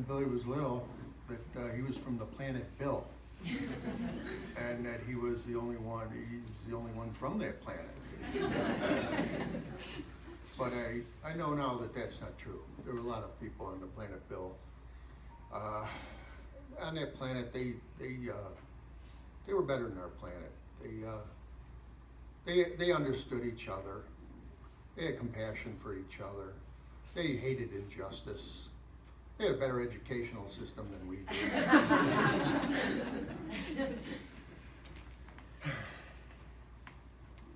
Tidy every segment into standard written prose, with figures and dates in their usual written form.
when Billy was little that he was from the planet Bill, and that he was the only one. He's the only one from that planet. But I know now that that's not true. There were a lot of people on the planet Bill. On that planet, they were better than our planet. They understood each other. They had compassion for each other. They hated injustice. They had a better educational system than we did.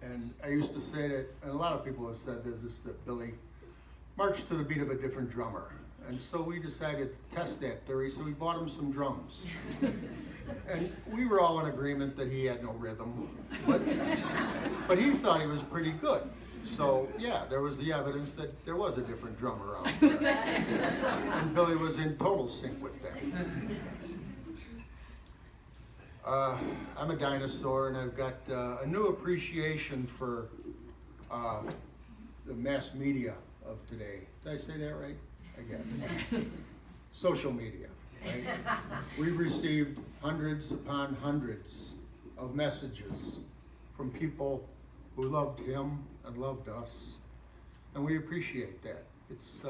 And I used to say that, and a lot of people have said this, that Billy marched to the beat of a different drummer. And so we decided to test that theory, so we bought him some drums. And we were all in agreement that he had no rhythm, but he thought he was pretty good. So yeah, there was the evidence that there was a different drummer out there. And Billy was in total sync with that. I'm a dinosaur, and I've got a new appreciation for the mass media of today. Did I say that right? I guess. Social media, right? We've received hundreds upon hundreds of messages from people who loved him and loved us, and we appreciate that. It's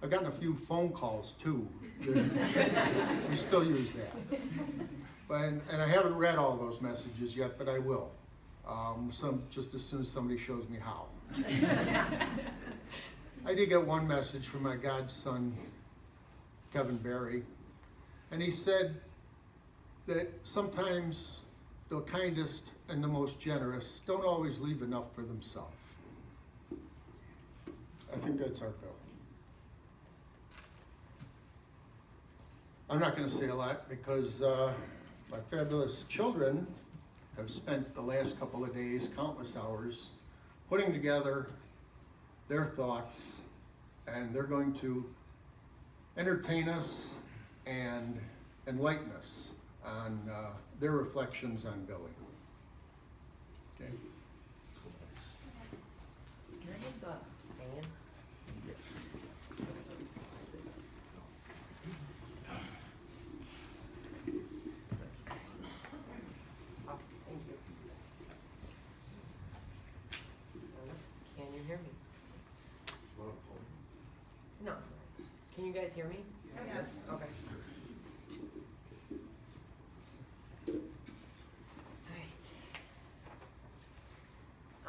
I've gotten a few phone calls too. We still use that. And I haven't read all those messages yet, but I will. Just as soon as somebody shows me how. I did get one message from my godson, Kevin Barry, and he said that sometimes the kindest and the most generous don't always leave enough for themselves. I think that's our Bill. I'm not going to say a lot because my fabulous children have spent the last couple of days, countless hours, putting together their thoughts, and they're going to entertain us and enlighten us on their reflections on Billy. Okay? Can I have the stand? Awesome, thank you. Can you hear me? No. Can you guys hear me? Yes. Okay.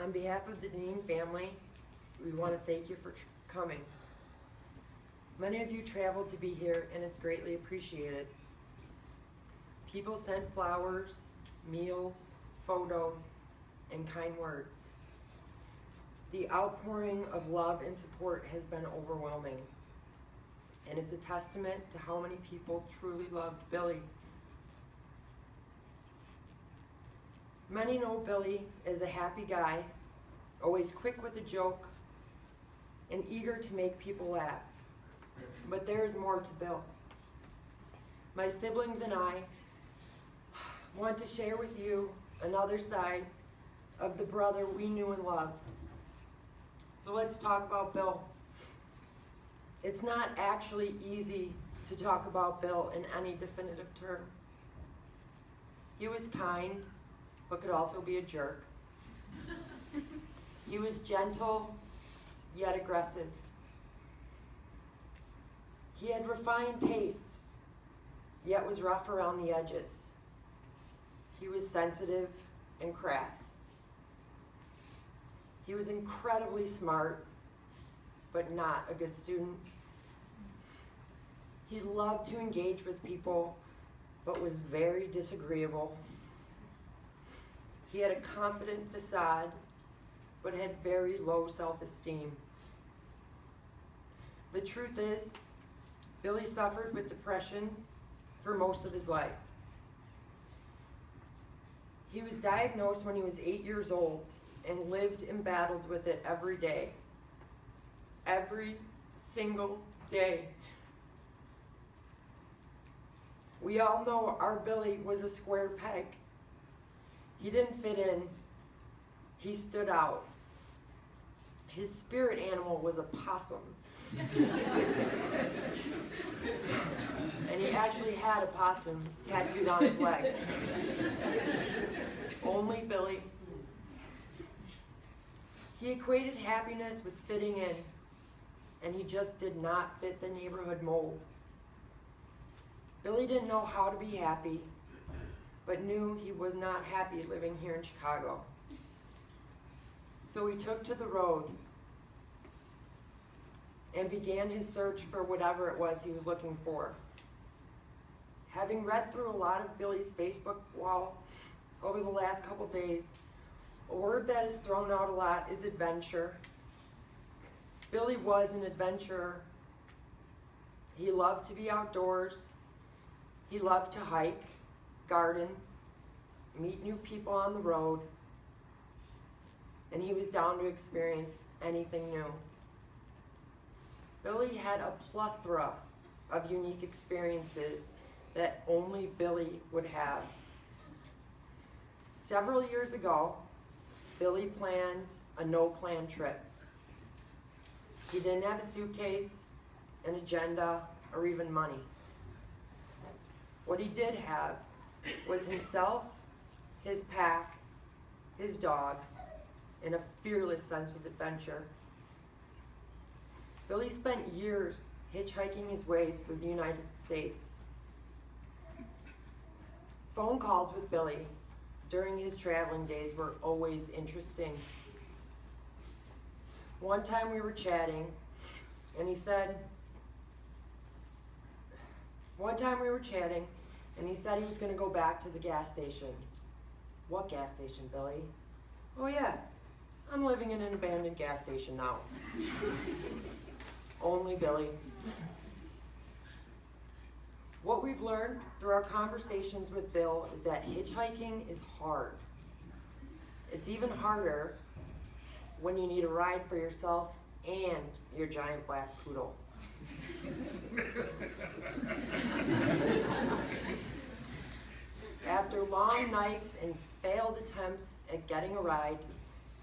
On behalf of the Dinneen family, we want to thank you for coming. Many of you traveled to be here, and it's greatly appreciated. People sent flowers, meals, photos, and kind words. The outpouring of love and support has been overwhelming, and it's a testament to how many people truly loved Billy. Many know Billy as a happy guy, always quick with a joke, and eager to make people laugh. But there is more to Bill. My siblings and I want to share with you another side of the brother we knew and loved. So let's talk about Bill. It's not actually easy to talk about Bill in any definitive terms. He was kind, but could also be a jerk. He was gentle, yet aggressive. He had refined tastes, yet was rough around the edges. He was sensitive and crass. He was incredibly smart, but not a good student. He loved to engage with people, but was very disagreeable. He had a confident facade, but had very low self-esteem. The truth is, Billy suffered with depression for most of his life. He was diagnosed when he was 8 years old and lived and battled with it every day. Every single day. We all know our Billy was a square peg. He didn't fit in. He stood out. His spirit animal was a possum. actually had a possum tattooed on his leg. Only Billy. He equated happiness with fitting in, and he just did not fit the neighborhood mold. Billy didn't know how to be happy, but knew he was not happy living here in Chicago. So he took to the road and began his search for whatever it was he was looking for. Having read through a lot of Billy's Facebook wall over the last couple days, a word that is thrown out a lot is adventure. Billy was an adventurer. He loved to be outdoors. He loved to hike, garden, meet new people on the road, and he was down to experience anything new. Billy had a plethora of unique experiences that only Billy would have. Several years ago, Billy planned a no-plan trip. He didn't have a suitcase, an agenda, or even money. What he did have was himself, his pack, his dog, and a fearless sense of adventure. Billy spent years hitchhiking his way through the United States. Phone calls with Billy during his traveling days were always interesting. One time we were chatting, and he said he was going to go back to the gas station. What gas station, Billy? Oh yeah, I'm living in an abandoned gas station now. Only Billy. What we've learned through our conversations with Bill is that hitchhiking is hard. It's even harder when you need a ride for yourself and your giant black poodle. After long nights and failed attempts at getting a ride,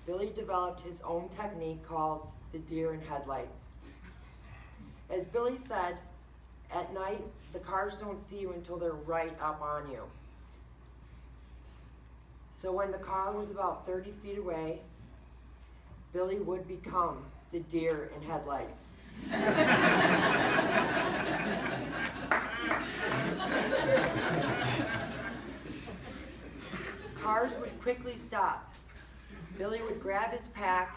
Billy developed his own technique called the deer in headlights. As Billy said, at night, the cars don't see you until they're right up on you. So when the car was about 30 feet away, Billy would become the deer in headlights. Cars would quickly stop. Billy would grab his pack,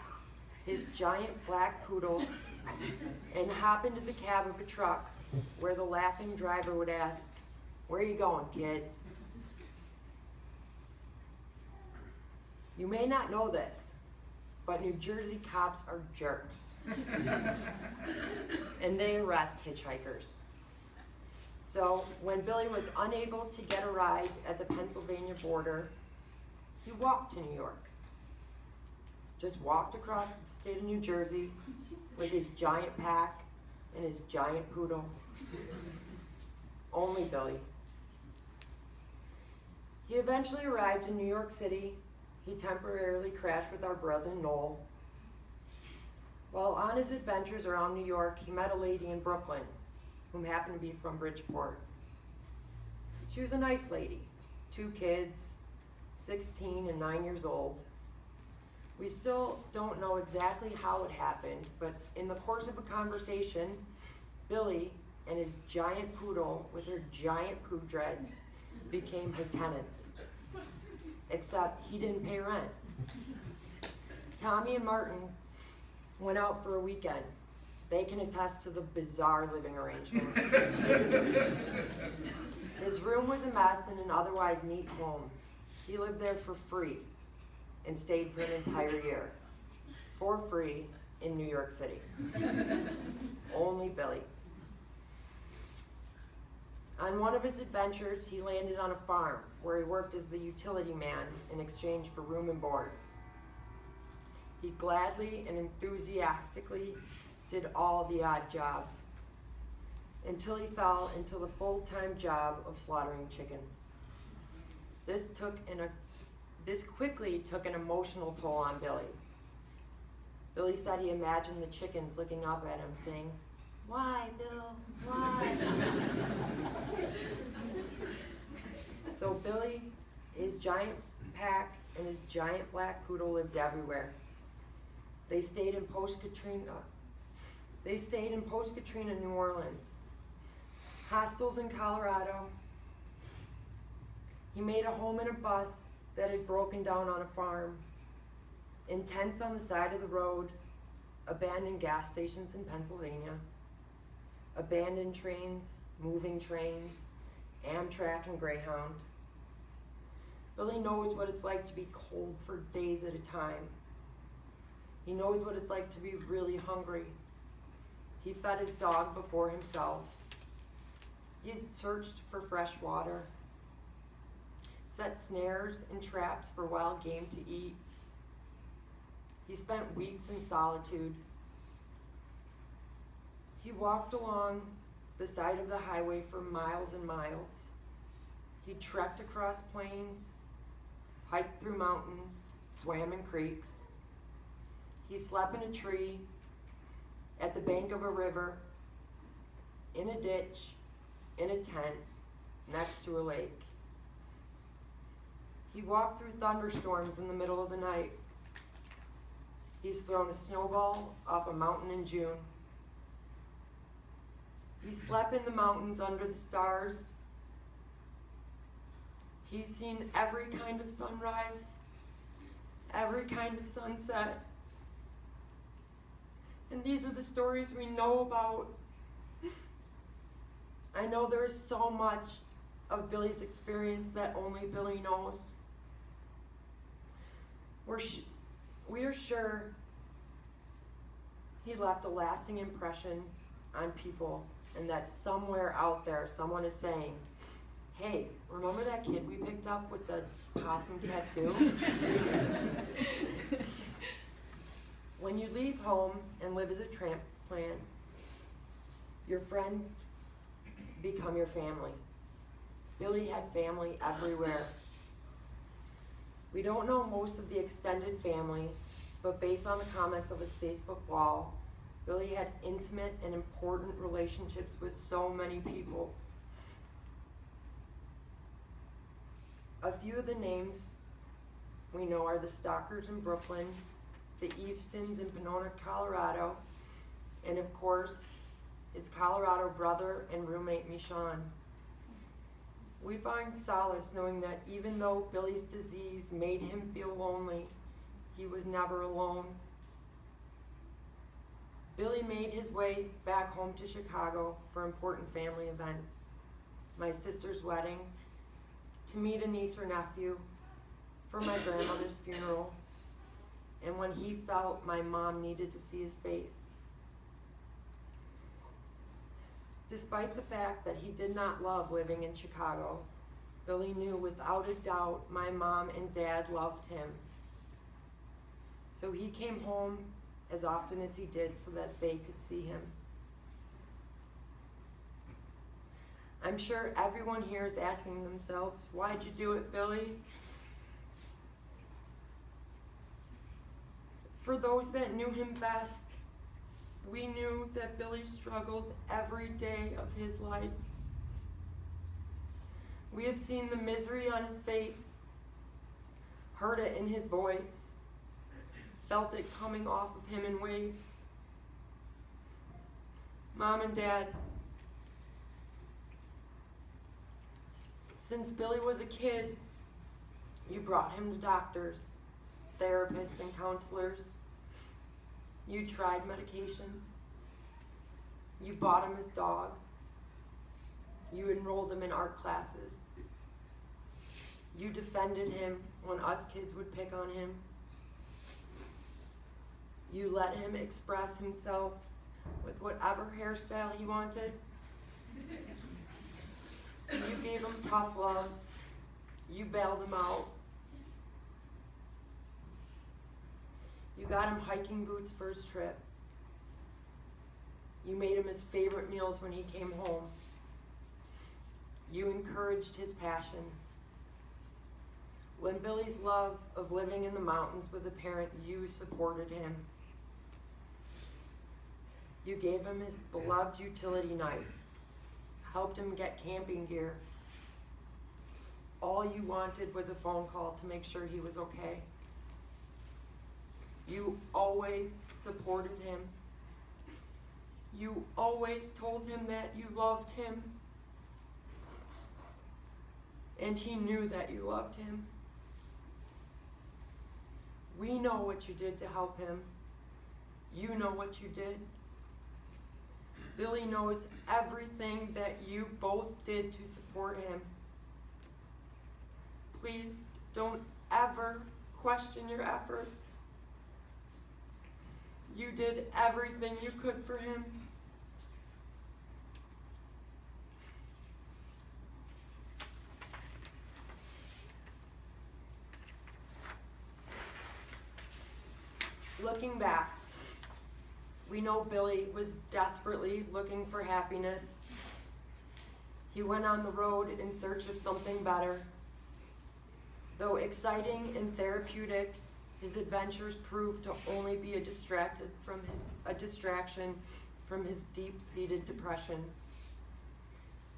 his giant black poodle, and hop into the cab of a truck where the laughing driver would ask, "Where are you going, kid?" You may not know this, but New Jersey cops are jerks. And they arrest hitchhikers. So when Billy was unable to get a ride at the Pennsylvania border, he walked to New York. Just walked across the state of New Jersey with his giant pack and his giant poodle. Only Billy. He eventually arrived in New York City. He temporarily crashed with our cousin Noel. While on his adventures around New York, he met a lady in Brooklyn whom happened to be from Bridgeport. She was a nice lady, 2 kids, 16 and 9 years old. We still don't know exactly how it happened, but in the course of a conversation, Billy and his giant poodle with her giant poo dreads became her tenants. Except he didn't pay rent. Tommy and Martin went out for a weekend. They can attest to the bizarre living arrangements. His room was a mess in an otherwise neat home. He lived there for free and stayed for an entire year. For free in New York City. Only Billy. On one of his adventures, he landed on a farm where he worked as the utility man in exchange for room and board. He gladly and enthusiastically did all the odd jobs until he fell into the full-time job of slaughtering chickens. This quickly took an emotional toll on Billy. Billy said he imagined the chickens looking up at him saying, "Why, Bill? Why?" giant pack and his giant black poodle lived everywhere. They stayed in post-Katrina, New Orleans, hostels in Colorado. He made a home in a bus that had broken down on a farm, in tents on the side of the road, abandoned gas stations in Pennsylvania, abandoned trains, moving trains, Amtrak and Greyhound. Billy knows what it's like to be cold for days at a time. He knows what it's like to be really hungry. He fed his dog before himself. He had searched for fresh water, set snares and traps for wild game to eat. He spent weeks in solitude. He walked along the side of the highway for miles and miles. He trekked across plains, hiked through mountains, swam in creeks. He slept in a tree, at the bank of a river, in a ditch, in a tent, next to a lake. He walked through thunderstorms in the middle of the night. He's thrown a snowball off a mountain in June. He slept in the mountains under the stars. He's seen every kind of sunrise, every kind of sunset. And these are the stories we know about. I know there's so much of Billy's experience that only Billy knows. We are sure he left a lasting impression on people, and that somewhere out there someone is saying, hey, remember that kid we picked up with the possum tattoo? When you leave home and live as a transplant, your friends become your family. Billy had family everywhere. We don't know most of the extended family, but based on the comments of his Facebook wall, Billy had intimate and important relationships with so many people. A few of the names we know are the Stalkers in Brooklyn, the Evestons in Pomona, Colorado, and of course, his Colorado brother and roommate, Michonne. We find solace knowing that even though Billy's disease made him feel lonely, he was never alone. Billy made his way back home to Chicago for important family events. My sister's wedding, to meet a niece or nephew, for my grandmother's funeral, and when he felt my mom needed to see his face. Despite the fact that he did not love living in Chicago, Billy knew without a doubt my mom and dad loved him. So he came home as often as he did so that they could see him. I'm sure everyone here is asking themselves, why'd you do it, Billy? For those that knew him best, we knew that Billy struggled every day of his life. We have seen the misery on his face, heard it in his voice, felt it coming off of him in waves. Mom and Dad, since Billy was a kid, you brought him to doctors, therapists, and counselors. You tried medications. You bought him his dog. You enrolled him in art classes. You defended him when us kids would pick on him. You let him express himself with whatever hairstyle he wanted. You gave him tough love. You bailed him out. You got him hiking boots for his trip. You made him his favorite meals when he came home. You encouraged his passions. When Billy's love of living in the mountains was apparent, you supported him. You gave him his beloved utility knife, helped him get camping gear. all you wanted was a phone call to make sure he was okay. You always supported him. You always told him that you loved him. And he knew that you loved him. We know what you did to help him. You know what you did. Billy knows everything that you both did to support him. Please don't ever question your efforts. You did everything you could for him. Looking back, we know Billy was desperately looking for happiness. He went on the road in search of something better. Though exciting and therapeutic, his adventures proved to only be a distraction from his deep-seated depression.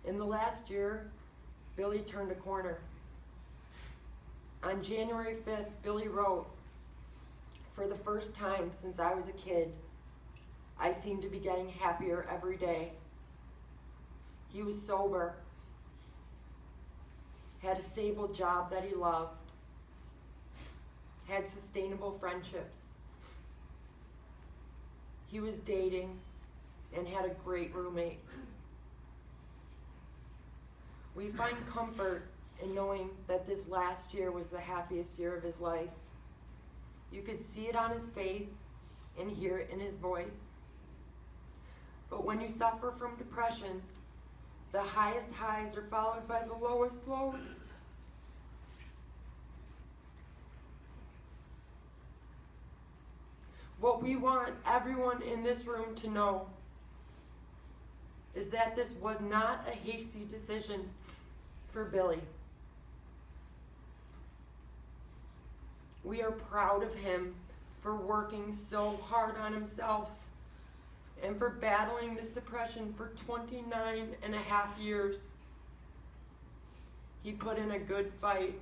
In the last year, Billy turned a corner. On January 5th, Billy wrote, "For the first time since I was a kid, I seem to be getting happier every day." He was sober, had a stable job that he loved, had sustainable friendships. He was dating and had a great roommate. We find comfort in knowing that this last year was the happiest year of his life. You could see it on his face and hear it in his voice. But when you suffer from depression, the highest highs are followed by the lowest lows. What we want everyone in this room to know is that this was not a hasty decision for Billy. We are proud of him for working so hard on himself and for battling this depression for 29 and a half years. He put in a good fight.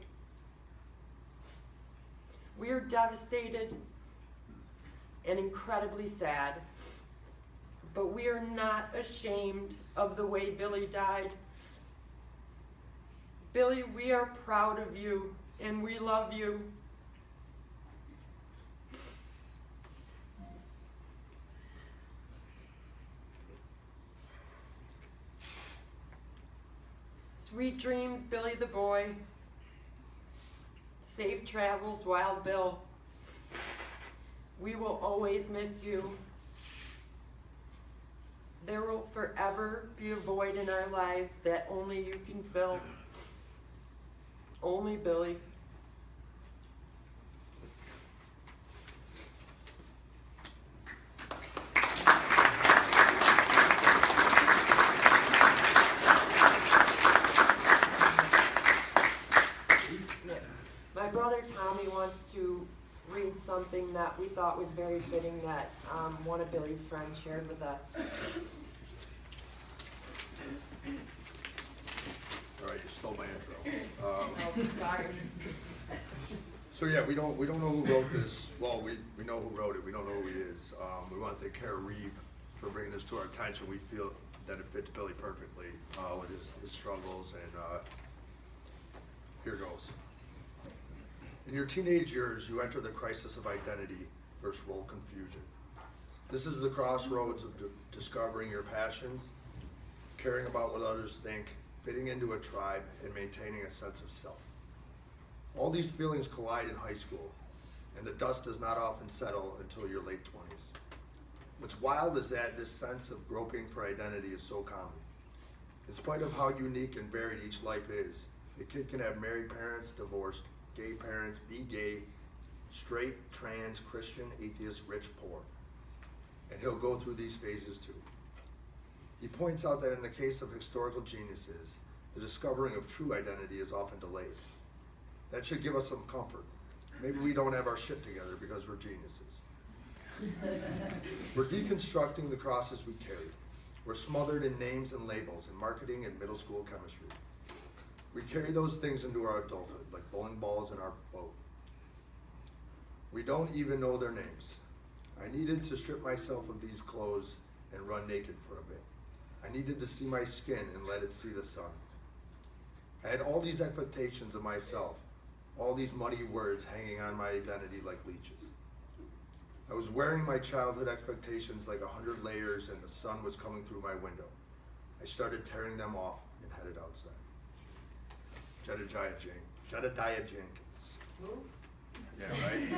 We are devastated and incredibly sad, but we are not ashamed of the way Billy died. Billy, we are proud of you and we love you. Sweet dreams, Billy the boy. Safe travels, Wild Bill. We will always miss you. There will forever be a void in our lives that only you can fill. Only Billy. My brother Tommy wants to read something that we thought was very fitting that one of Billy's friends shared with us. Sorry, you stole my intro. Oh, sorry. So yeah, we don't know who wrote this. Well, we know who wrote it. We don't know who he is. We want to thank Kara Reeve for bringing this to our attention. We feel that it fits Billy perfectly with his struggles, and here goes. In your teenage years, you enter the crisis of identity versus role confusion. This is the crossroads of discovering your passions, caring about what others think, fitting into a tribe, and maintaining a sense of self. All these feelings collide in high school, and the dust does not often settle until your late 20s. What's wild is that this sense of groping for identity is so common. In spite of how unique and varied each life is, a kid can have married parents, divorced, gay parents, be gay, straight, trans, Christian, atheist, rich, poor. And he'll go through these phases too. He points out that in the case of historical geniuses, the discovering of true identity is often delayed. That should give us some comfort. Maybe we don't have our shit together because we're geniuses. We're deconstructing the crosses we carry. We're smothered in names and labels in marketing and middle school chemistry. We carry those things into our adulthood, like bowling balls in our boat. We don't even know their names. I needed to strip myself of these clothes and run naked for a bit. I needed to see my skin and let it see the sun. I had all these expectations of myself, all these muddy words hanging on my identity like leeches. I was wearing my childhood expectations like 100 layers, and the sun was coming through my window. I started tearing them off and headed outside. Jedediah Jenkins. Who? Yeah, right?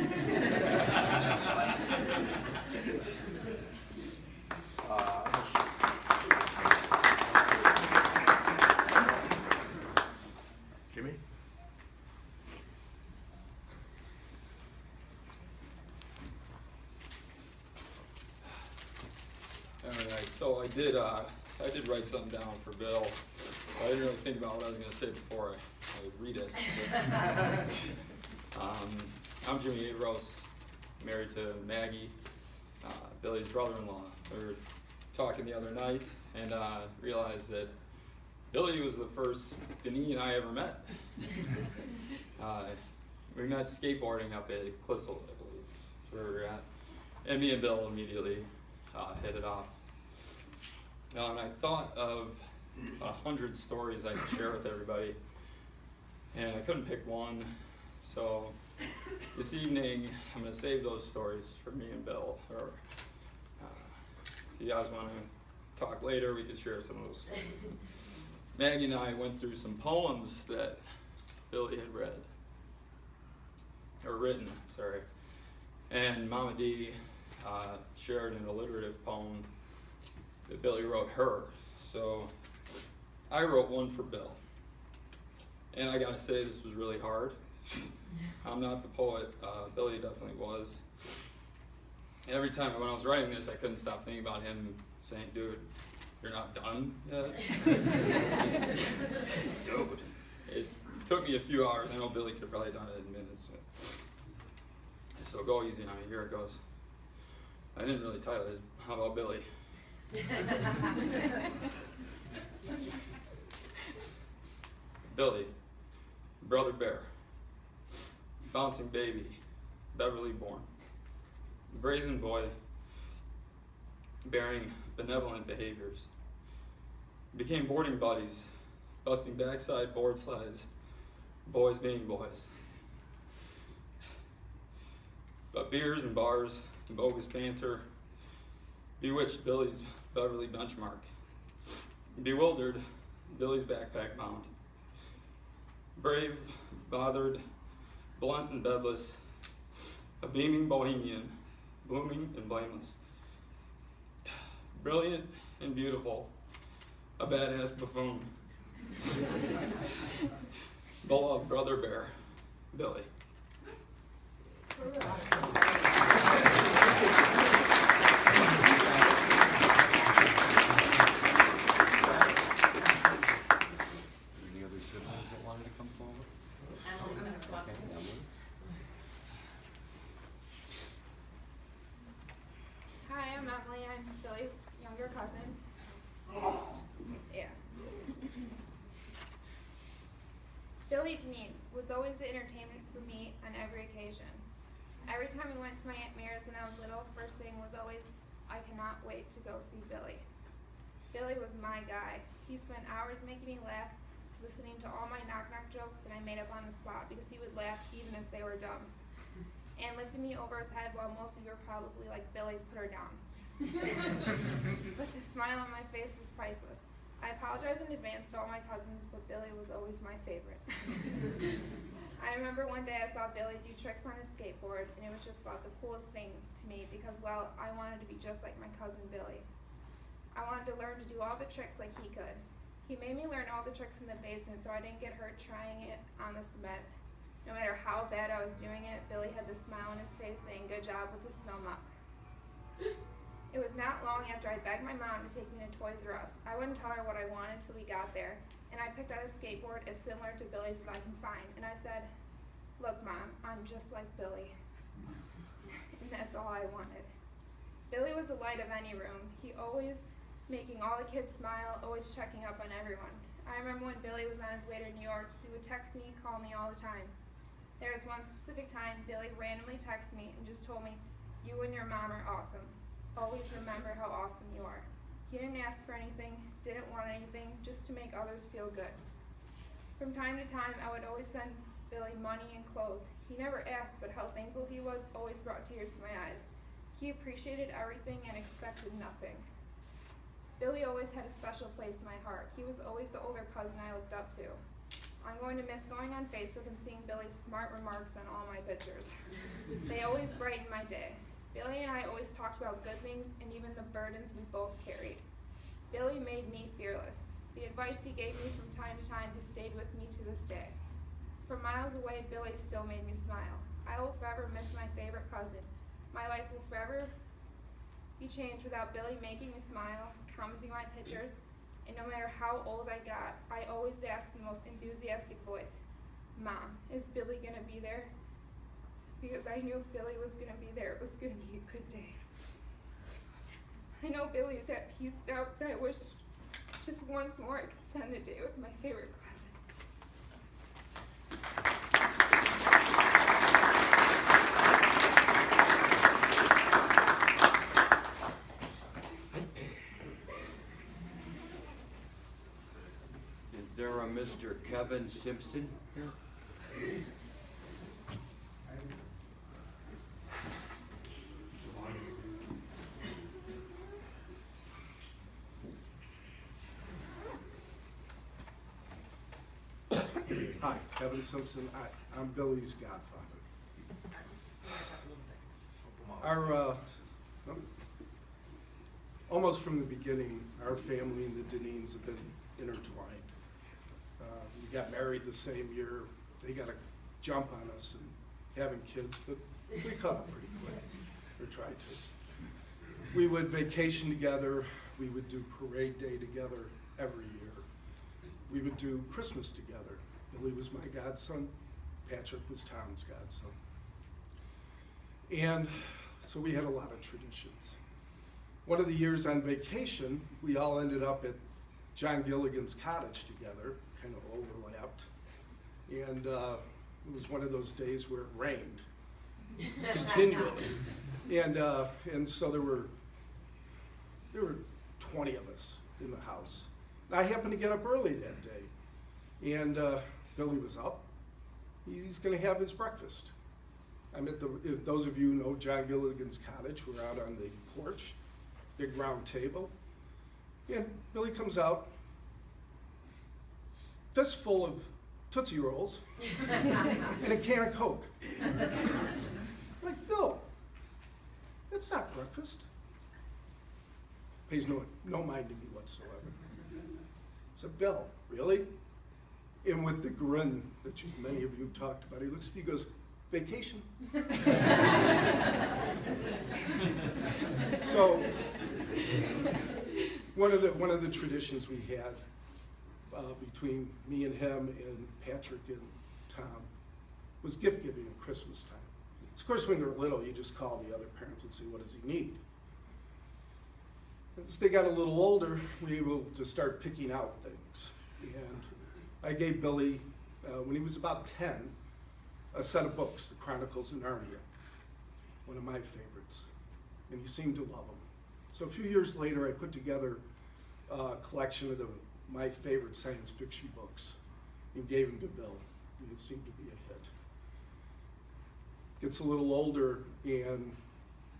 Jimmy? All right, so I did write something down for Bill. I didn't really think about what I was going to say before I read it. I'm Jimmy Averos, married to Maggie, Billy's brother-in-law. We were talking the other night and realized that Billy was the first Dinneen I ever met. We met skateboarding up at Clissold, I believe, is where we were at. And me and Bill immediately hit it off. And I thought of 100 stories I could share with everybody, and I couldn't pick one. So this evening, I'm going to save those stories for me and Bill. Or if you guys want to talk later, we could share some of those stories. Maggie and I went through some poems that Billy had read, or written, sorry. And Mama D shared an alliterative poem that Billy wrote her. So I wrote one for Bill. And I gotta say, this was really hard. I'm not the poet, Billy definitely was. Every time when I was writing this, I couldn't stop thinking about him saying, dude, you're not done yet? Dude. It took me a few hours. I know Billy could have probably done it in minutes. So go easy on me, here it goes. I didn't really title this, how about Billy? Billy, brother bear, bouncing baby, Beverly born, brazen boy, bearing benevolent behaviors, became boarding buddies, busting backside board slides, boys being boys. But beers and bars and bogus banter bewitched Billy's Beverly benchmark. Bewildered, Billy's backpack bound. Brave, bothered, blunt and bedless, a beaming bohemian, blooming and blameless. Brilliant and beautiful, a badass buffoon. Beloved brother bear, Billy. Any other siblings that wanted to come forward? Hi, I'm Emily. I'm Billy's younger cousin. Yeah. Billy Dinneen was always the entertainment for me on every occasion. Every time we went to my Aunt Mary's when I was little, first thing was always, I cannot wait to go see Billy. Billy was my guy. He spent hours making me laugh, listening to all my knock-knock jokes that I made up on the spot because he would laugh even if they were dumb. And lifted me over his head while most of you were probably like, Billy, put her down. But the smile on my face was priceless. I apologize in advance to all my cousins, but Billy was always my favorite. I remember one day I saw Billy do tricks on his skateboard, and it was just about the coolest thing to me because, well, I wanted to be just like my cousin Billy. I wanted to learn to do all the tricks like he could. He made me learn all the tricks in the basement so I didn't get hurt trying it on the cement. No matter how bad I was doing it, Billy had this smile on his face saying, good job with the snow mop. It was not long after I begged my mom to take me to Toys R Us. I wouldn't tell her what I wanted till we got there, and I picked out a skateboard as similar to Billy's as I can find. And I said, look, Mom, I'm just like Billy. And that's all I wanted. Billy was the light of any room. He always making all the kids smile, always checking up on everyone. I remember when Billy was on his way to New York, he would text me, call me all the time. There was one specific time Billy randomly texted me and just told me, "You and your mom are awesome. Always remember how awesome you are." He didn't ask for anything, didn't want anything, just to make others feel good. From time to time, I would always send Billy money and clothes. He never asked, but how thankful he was always brought tears to my eyes. He appreciated everything and expected nothing. Billy always had a special place in my heart. He was always the older cousin I looked up to. I'm going to miss going on Facebook and seeing Billy's smart remarks on all my pictures. They always brightened my day. Billy and I always talked about good things and even the burdens we both carried. Billy made me fearless. The advice he gave me from time to time has stayed with me to this day. From miles away, Billy still made me smile. I will forever miss my favorite cousin. My life will forever be changed without Billy making me smile, commenting on my pictures, and no matter how old I got, I always asked in the most enthusiastic voice, "Mom, is Billy gonna be there?" Because I knew if Billy was gonna be there, it was gonna be a good day. I know Billy is at peace now, but I wish just once more I could spend the day with my favorite cousin. Is there a Mr. Kevin Simpson here? Hi, Kevin Simpson. I'm Billy's godfather. Almost from the beginning, our family and the Dinneens have been intertwined. We got married the same year. They got a jump on us and having kids, but we caught up pretty quick, or tried to. We would vacation together. We would do parade day together every year. We would do Christmas together. Billy was my godson. Patrick was Tom's godson. And so we had a lot of traditions. One of the years on vacation, we all ended up at John Gilligan's cottage together, kind of overlapped. And it was one of those days where it rained continually. And so there were 20 of us in the house. And I happened to get up early that day. And Billy was up. He's gonna have his breakfast. I'm at if those of you who know John Gilligan's cottage, we're out on the porch, big round table. And Billy comes out, fistful of Tootsie Rolls and a can of Coke. I'm like, Bill, that's not breakfast. Pays no mind to me whatsoever. I said, Bill, really? And with the grin that many of you have talked about, he looks at me and goes, vacation. So one of the traditions we had between me and him and Patrick and Tom was gift giving at Christmas time. So of course, when they're little, you just call the other parents and say, what does he need? As they got a little older, we were able to start picking out things. And I gave Billy, when he was about 10, a set of books, The Chronicles of Narnia, one of my favorites. And he seemed to love them. So a few years later, I put together a collection of my favorite science fiction books and gave them to Bill. And it seemed to be a hit. Gets a little older, and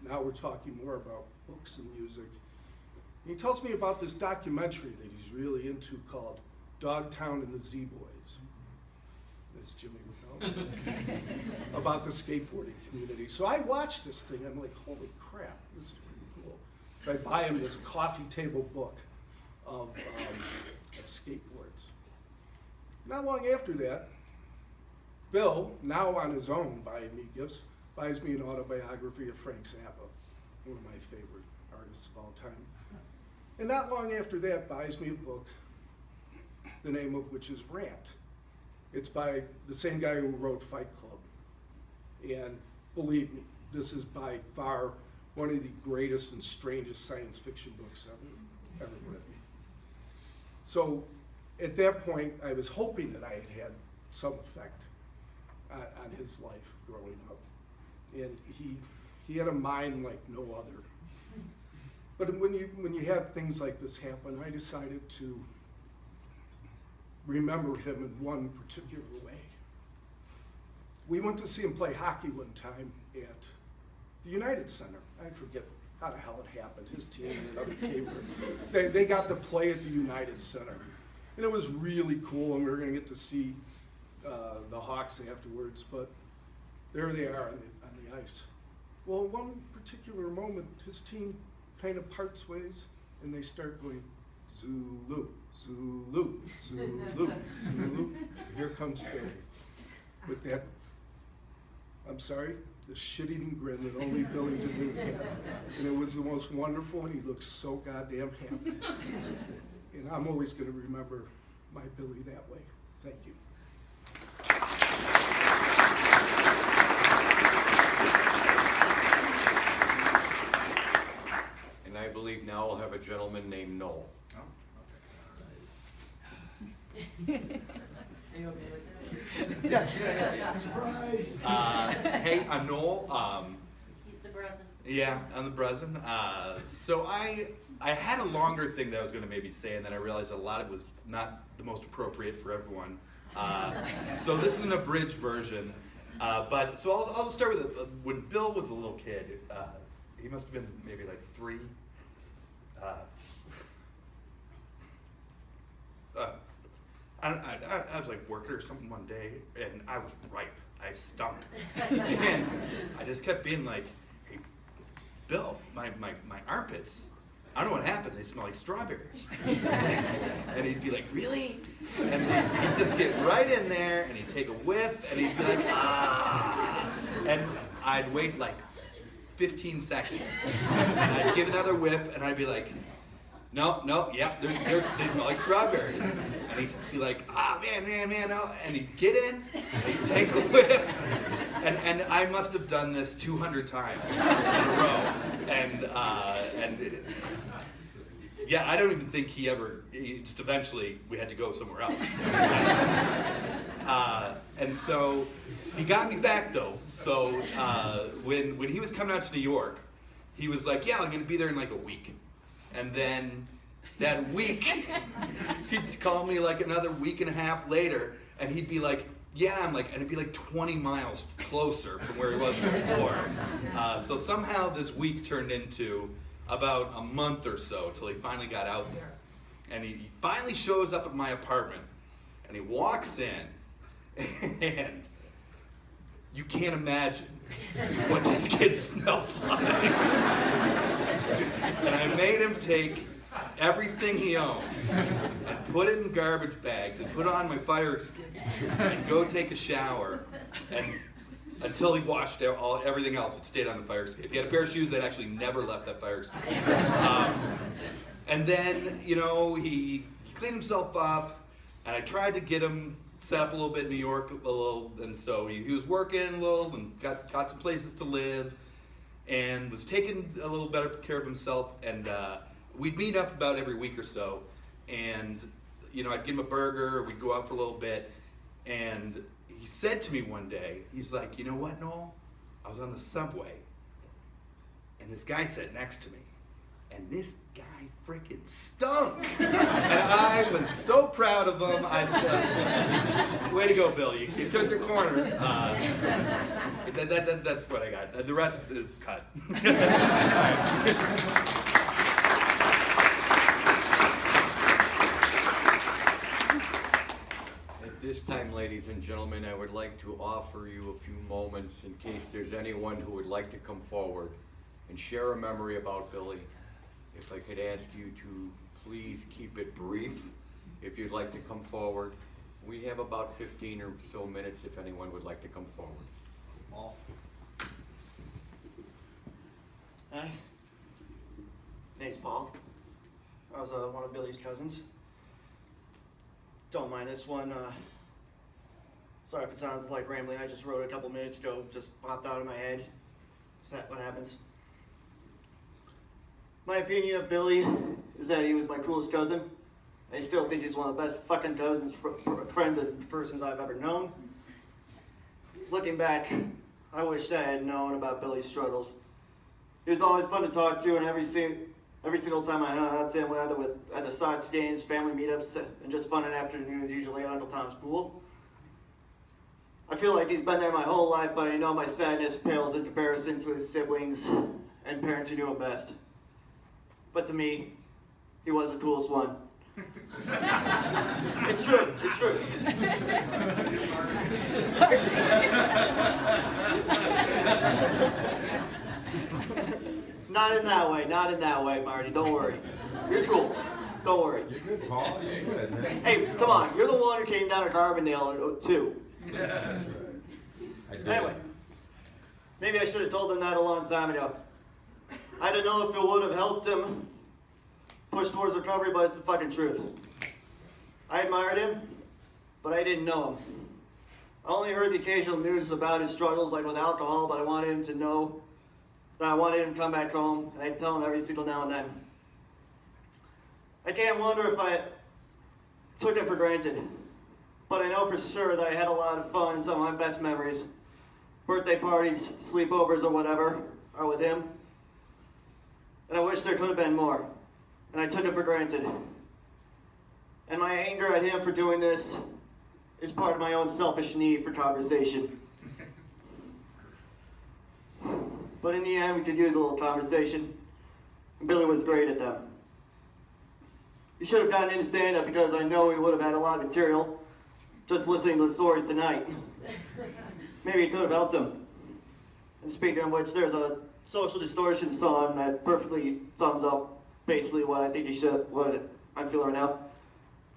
now we're talking more about books and music. And he tells me about this documentary that he's really into called Dogtown and the Z-Boys, as Jimmy would know, about the skateboarding community. So I watched this thing, I'm like, holy crap, this is pretty cool. So I buy him this coffee table book of skateboards. Not long after that, Bill, now on his own buying me gifts, buys me an autobiography of Frank Zappa, one of my favorite artists of all time. And not long after that, buys me a book, the name of which is Rant. It's by the same guy who wrote Fight Club. And believe me, this is by far one of the greatest and strangest science fiction books ever written. So at that point, I was hoping that I had some effect on his life growing up. And he had a mind like no other. But when you have things like this happen, I decided to remember him in one particular way. We went to see him play hockey one time at the United Center. I forget how the hell it happened. His team and another team, they got to play at the United Center. And it was really cool, and we were going to get to see the Hawks afterwards, but there they are on the ice. Well, one particular moment, his team kind of parts ways, and they start going, Zulu, Zulu, Zulu, Zulu. Here comes Billy with that, I'm sorry, the shit-eating grin that only Billy Dinneen had. And it was the most wonderful, and he looked so goddamn happy. And I'm always going to remember my Billy that way. Thank you. And I believe now we'll have a gentleman named Noel. Surprise! Hey, I'm Noel. He's the Brezen. Yeah, I'm the Brezen. So I had a longer thing that I was going to maybe say, and then I realized a lot of it was not the most appropriate for everyone. So this is an abridged version. But so I'll start with when Bill was a little kid. He must have been maybe like 3. I was like working or something one day, and I was ripe. I stunk, and I just kept being like, "Hey, Bill, my armpits. I don't know what happened. They smell like strawberries." And he'd be like, "Really?" And he'd just get right in there, and he'd take a whiff, and he'd be like, "Ah!" And I'd wait like 15 seconds, and I'd give another whiff, and I'd be like, no, yeah, they smell like strawberries. And he'd just be like, "Ah, man, oh," and he'd get in, and he'd take a whiff. And I must have done this 200 times in a row. And yeah, I don't even think he just eventually, we had to go somewhere else. And so he got me back though. So when he was coming out to New York, he was like, "Yeah, I'm gonna be there in like a week." And then that week, he'd call me like another week and a half later, and he'd be like, "Yeah," and it'd be like 20 miles closer from where he was before. So somehow this week turned into about a month or so till he finally got out there. And he finally shows up at my apartment, and he walks in, and you can't imagine what this kid smelled like. And I made him take everything he owned and put it in garbage bags and put on my fire escape and go take a shower, and until he washed everything else that stayed on the fire escape. He had a pair of shoes that actually never left that fire escape. And then, he cleaned himself up, and I tried to get him set up a little bit in New York a little, and so he was working a little and got some places to live, and was taking a little better care of himself, and we'd meet up about every week or so, and I'd give him a burger, we'd go out for a little bit, and he said to me one day, he's like, "You know what, Noel? I was on the subway, and this guy sat next to me, and this guy freaking stunk." And I was so proud of him. Way to go, Bill. You took your corner. That's what I got. The rest is cut. At this time, ladies and gentlemen, I would like to offer you a few moments in case there's anyone who would like to come forward and share a memory about Billy. If I could ask you to please keep it brief, if you'd like to come forward. We have about 15 or so minutes if anyone would like to come forward. Paul. Hi. Name's Paul. I was one of Billy's cousins. Don't mind this one. Sorry if it sounds like rambling. I just wrote it a couple minutes ago. Just popped out of my head. Is that what happens? My opinion of Billy is that he was my coolest cousin, I still think he's one of the best fucking cousins, friends, and persons I've ever known. Looking back, I wish I had known about Billy's struggles. He was always fun to talk to, and every single time I hung out to him, whether at the Sox games, family meetups, and just fun in afternoons, usually at Uncle Tom's pool. I feel like he's been there my whole life, but I know my sadness pales in comparison to his siblings and parents who knew him best. But to me, he was the coolest one. It's true, it's true. Not in that way, Marty, don't worry. You're cool, don't worry. You're good, Paul. You're good, man. Hey, come on, you're the one who came down to Carbondale too. I did. Anyway, maybe I should have told him that a long time ago. I don't know if it would have helped him push towards recovery, but it's the fucking truth. I admired him, but I didn't know him. I only heard the occasional news about his struggles, like with alcohol, but I wanted him to know that I wanted him to come back home, and I'd tell him every single now and then. I can't wonder if I took it for granted, but I know for sure that I had a lot of fun, and some of my best memories, birthday parties, sleepovers, or whatever, are with him. And I wish there could have been more, and I took it for granted. And my anger at him for doing this is part of my own selfish need for conversation. But in the end, we could use a little conversation, and Billy was great at them. He should have gotten into stand-up because I know he would have had a lot of material just listening to the stories tonight. Maybe it could have helped him. And speaking of which, there's a Social Distortion song that perfectly sums up basically what I think what I'm feeling right now.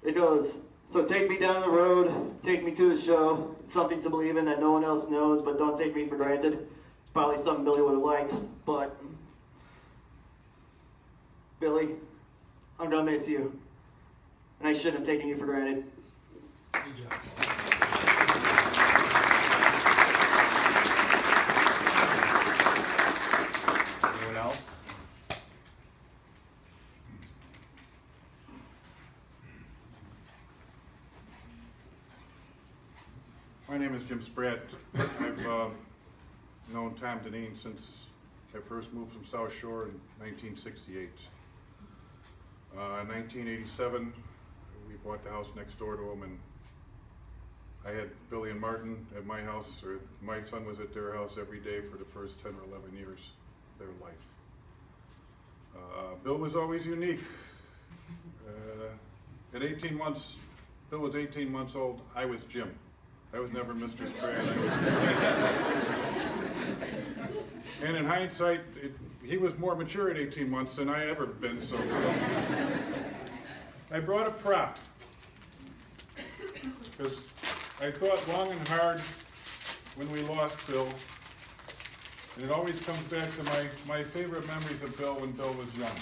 It goes, so take me down the road, take me to the show, it's something to believe in that no one else knows, but don't take me for granted. It's probably something Billy would have liked, but Billy, I'm gonna miss you, and I shouldn't have taken you for granted. Anyone else? My name is Jim Spratt. I've known Tom Dinneen since I first moved from South Shore in 1968. In 1987, we bought the house next door to him, and I had Billy and Martin at my house, or my son was at their house every day for the first 10 or 11 years of their life. Bill was always unique. At 18 months, Bill was 18 months old, I was Jim. I was never Mr. Spratt. And in hindsight, he was more mature at 18 months than I ever been, so I brought a prop. Because I thought long and hard when we lost Bill, and it always comes back to my favorite memories of Bill when Bill was young.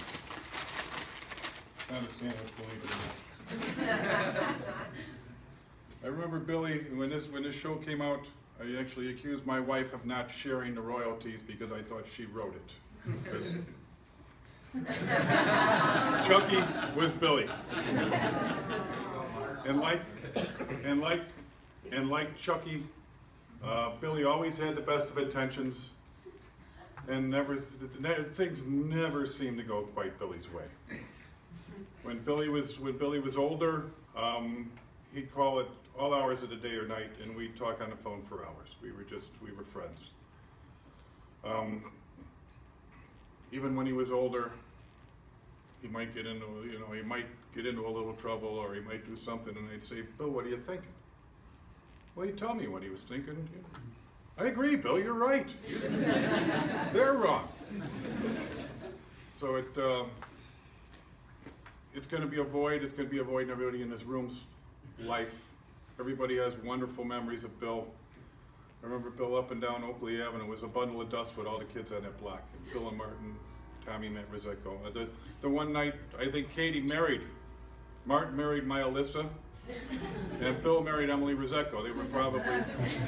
Not a sandwich, believe it or not. I remember Billy, when this show came out, I actually accused my wife of not sharing the royalties because I thought she wrote it. Chucky was Billy. And like Chucky, Billy always had the best of intentions, and things never seemed to go quite Billy's way. When Billy was older, he'd call it all hours of the day or night, and we'd talk on the phone for hours. We were friends. Even when he was older, he might get into a little trouble, or he might do something, and I'd say, Bill, what are you thinking? Well, he'd tell me what he was thinking. I agree, Bill, you're right. They're wrong. So it's going to be a void. It's going to be a void in everybody in this room's life. Everybody has wonderful memories of Bill. I remember Bill up and down Oakley Avenue. It was a bundle of dust with all the kids on that block. And Bill and Martin, Tommy met Rizeko. The one night, I think Katie married. Martin married my Alyssa, and Bill married Emily Rizeko. They were probably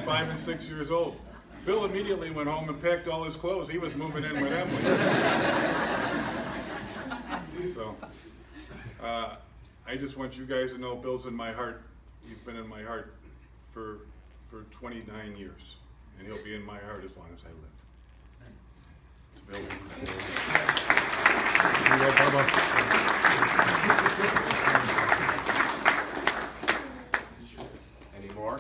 5 and 6 years old. Bill immediately went home and packed all his clothes. He was moving in with Emily. So, I just want you guys to know Bill's in my heart. He's been in my heart for 29 years, and he'll be in my heart as long as I live. It's Any more?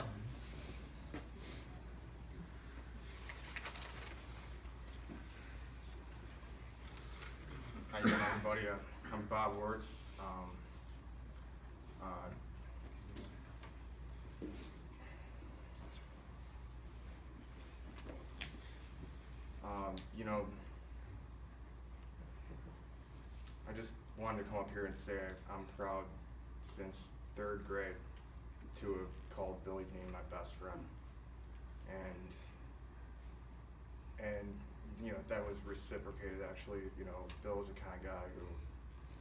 How you doing, everybody? I'm Bob Wertz. You know, I just wanted to come up here and say I'm proud since 3rd grade to have called Billy Dinneen my best friend. And you know, that was reciprocated actually. You know, Bill was the kind of guy who,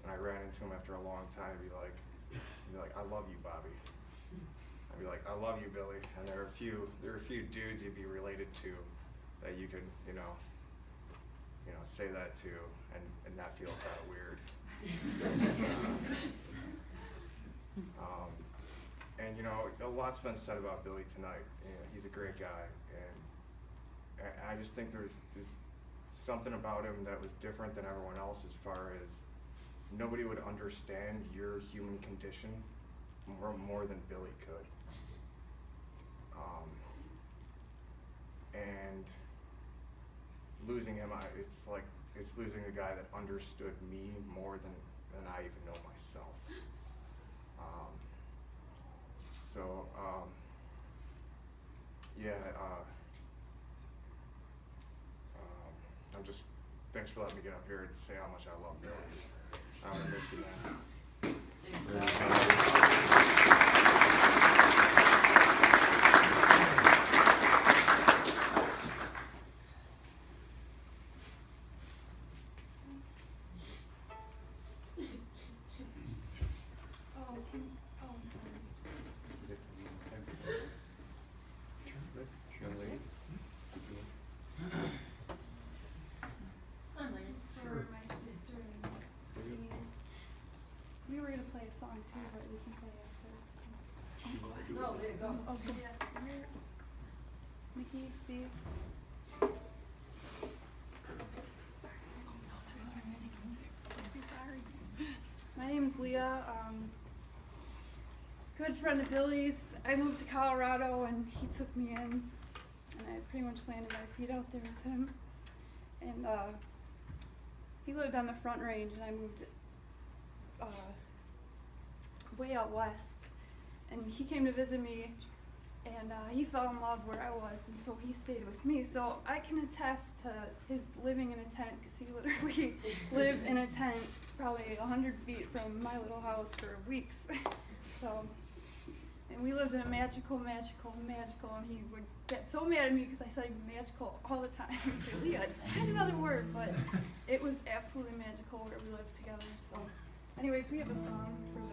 when I ran into him after a long time, he'd be like, I love you, Bobby. I'd be like, I love you, Billy. And there are a few dudes you'd be related to that you could, you know, say that to and not feel kind of weird. And you know, a lot's been said about Billy tonight. You know, he's a great guy, and I just think there's something about him that was different than everyone else, as far as nobody would understand your human condition more than Billy could. And losing him, it's losing a guy that understood me more than I even know myself. I'm just, thanks for letting me get up here and say how much I love Billy. I'm gonna miss you, I'm late for my sister and Steve. We were gonna play a song too, but we can play after. No, there you go. Okay. Yeah. Nikki, Steve. Sorry. My name's Leah. Good friend of Billy's. I moved to Colorado and he took me in, and I pretty much landed my feet out there with him. And he lived on the Front Range, and I moved way out west. And he came to visit me, and he fell in love where I was, and so he stayed with me. So I can attest to his living in a tent, because he literally lived in a tent probably 100 feet from my little house for weeks. So, and we lived in a magical, and he would get so mad at me because I said magical all the time. He'd say, Leah, add another word, but it was absolutely magical where we lived together. So anyways, we have a song for Billy.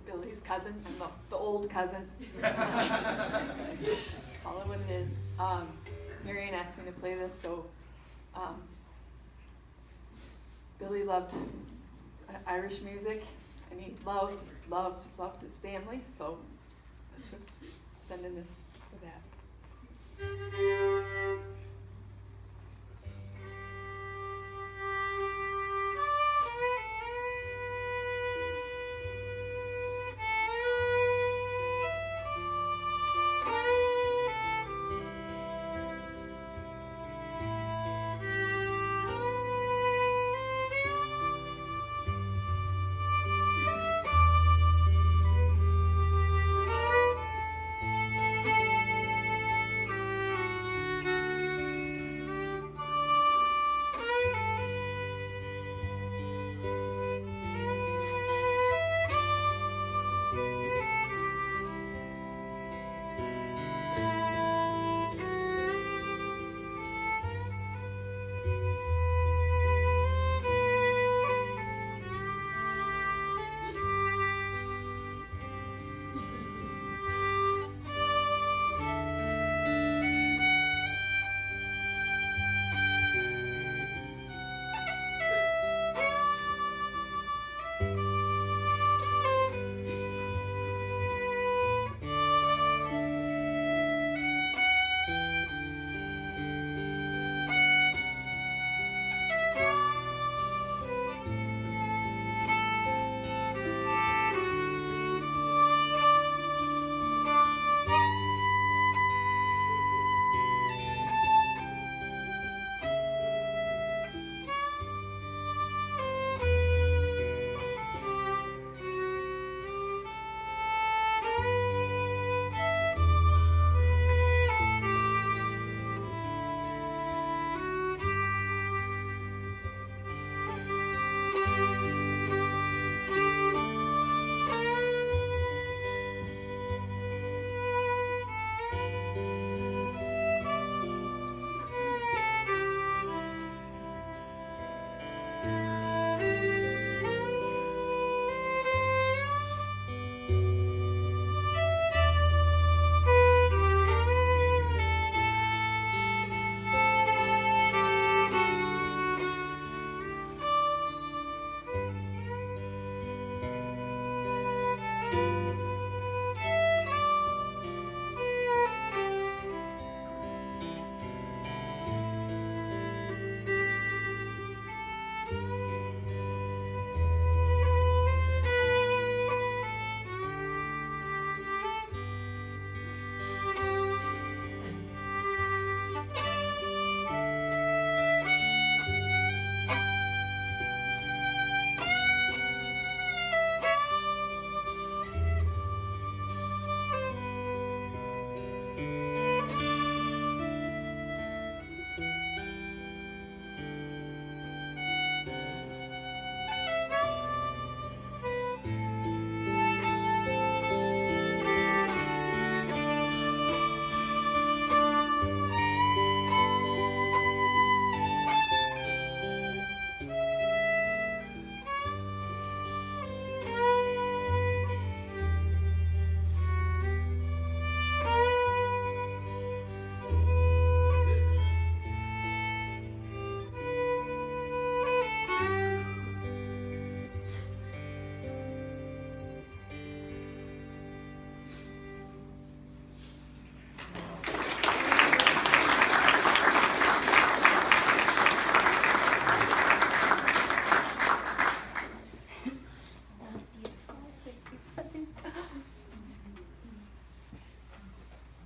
Billy's cousin. I'm the old cousin. Let's call it what it is. Marion asked me to play this, so Billy loved Irish music, and he loved his family, so that's what I'm sending this for that.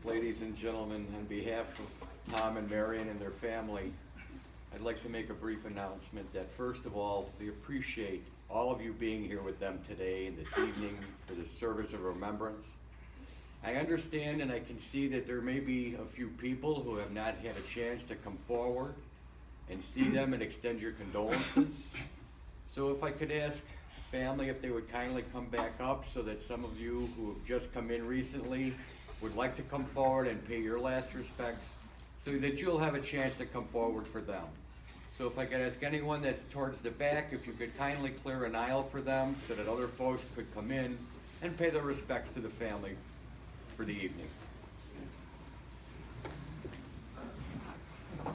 Ladies and gentlemen, on behalf of Tom and Marion and their family, I'd like to make a brief announcement that first of all, we appreciate all of you being here with them today and this evening for this service of remembrance. I understand and I can see that there may be a few people who have not had a chance to come forward and see them and extend your condolences. So if I could ask the family if they would kindly come back up so that some of you who have just come in recently would like to come forward and pay your last respects so that you'll have a chance to come forward for them. So if I could ask anyone that's towards the back, if you could kindly clear an aisle for them so that other folks could come in and pay their respects to the family for the evening.